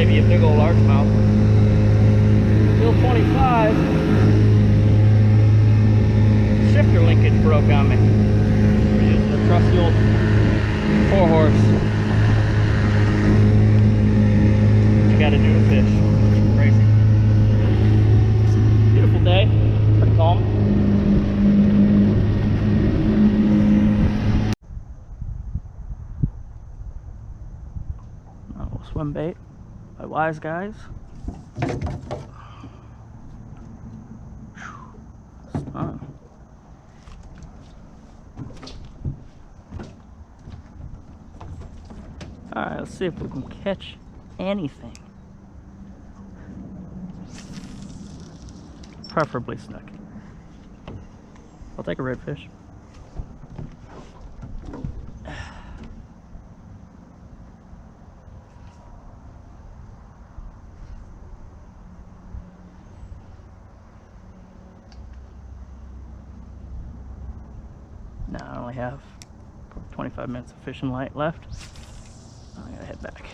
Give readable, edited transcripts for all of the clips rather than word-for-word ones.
maybe a big old largemouth. Still 25. Shifter linkage broke on me. We're using the trusty old 4-horse. I gotta do to fish. Crazy. Beautiful day. Pretty calm. Oh, swim bait by Wise Guys. Stunning. Alright, let's see if we can catch anything. Preferably snook. I'll take a redfish. Now I only have 25 minutes of fishing light left. I gotta head back.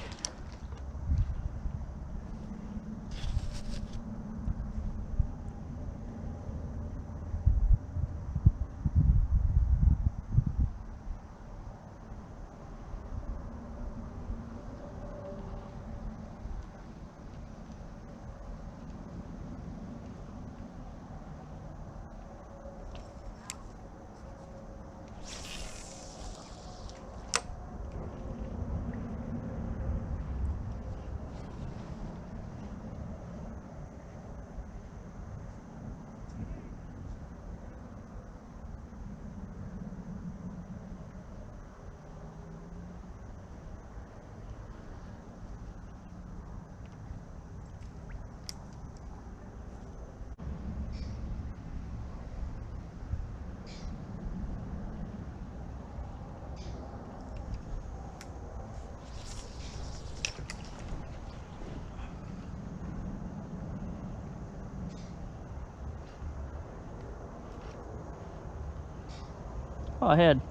Oh, I had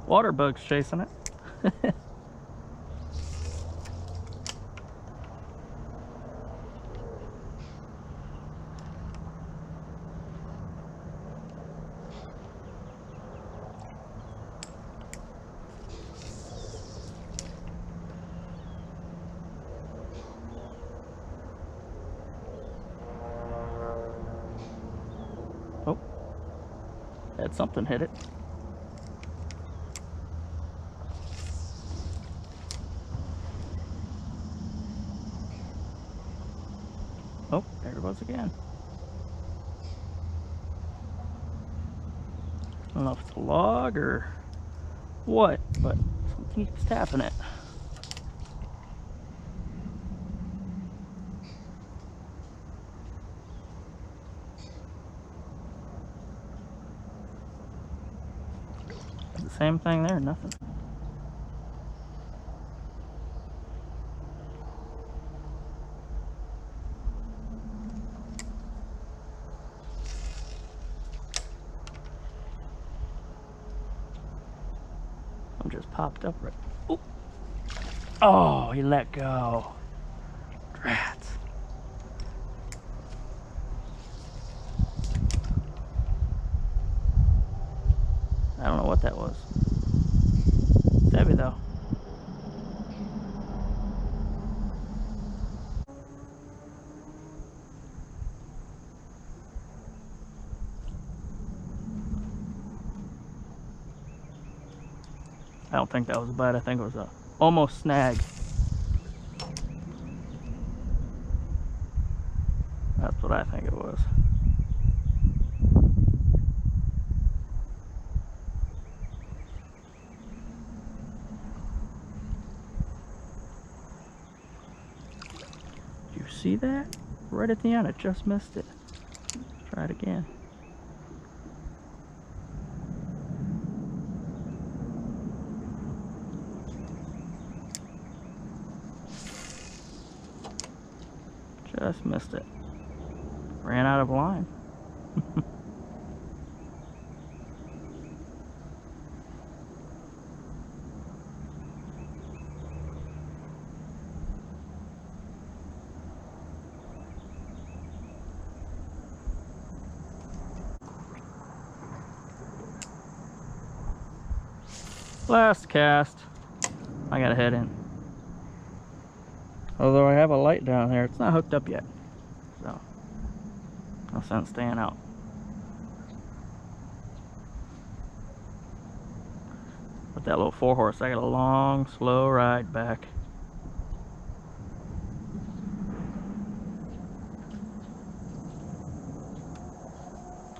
water bugs chasing it. Oh, had something hit it. Oh, there it was again. I don't know if it's a log or what, but something keeps tapping it. The same thing there, nothing. Just popped up right. Ooh. Oh, he let go. Rats. I don't know what that was. It's heavy though. I don't think that was a bite. I think it was a almost snag. That's what I think it was. Did you see that? Right at the end, I just missed it. Try it again. Just missed it. Ran out of line. Last cast. I gotta head in. Although I have a light down there, it's not hooked up yet. So, no sense staying out. With that little 4-horse, I got a long, slow ride back.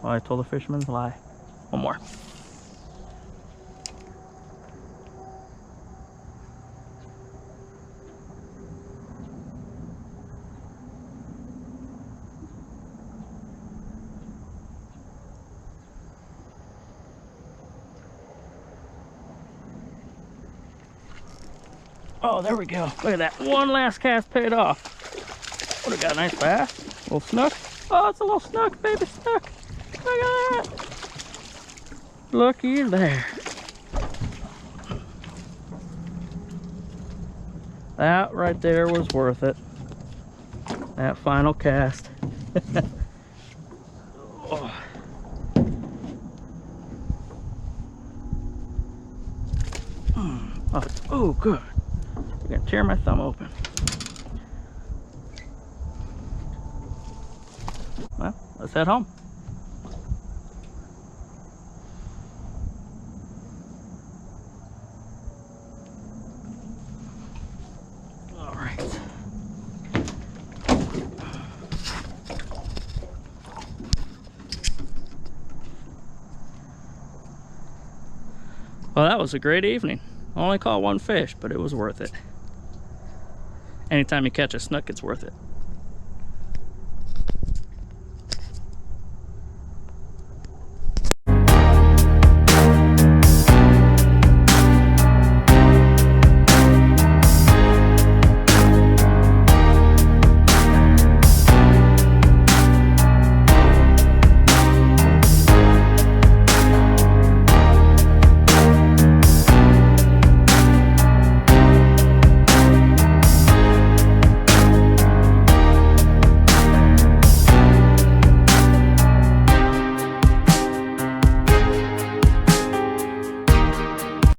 Oh, I told the fisherman to lie. One more. Oh, there we go. Look at that. One last cast paid off. What, we got a nice bass? A little snook. Oh, it's a little snook, baby snook. Look at that. Looky there. That right there was worth it. That final cast. Oh. Oh, good. I'm gonna tear my thumb open. Well, let's head home. All right. Well, that was a great evening. I only caught one fish, but it was worth it. Anytime you catch a snook, it's worth it.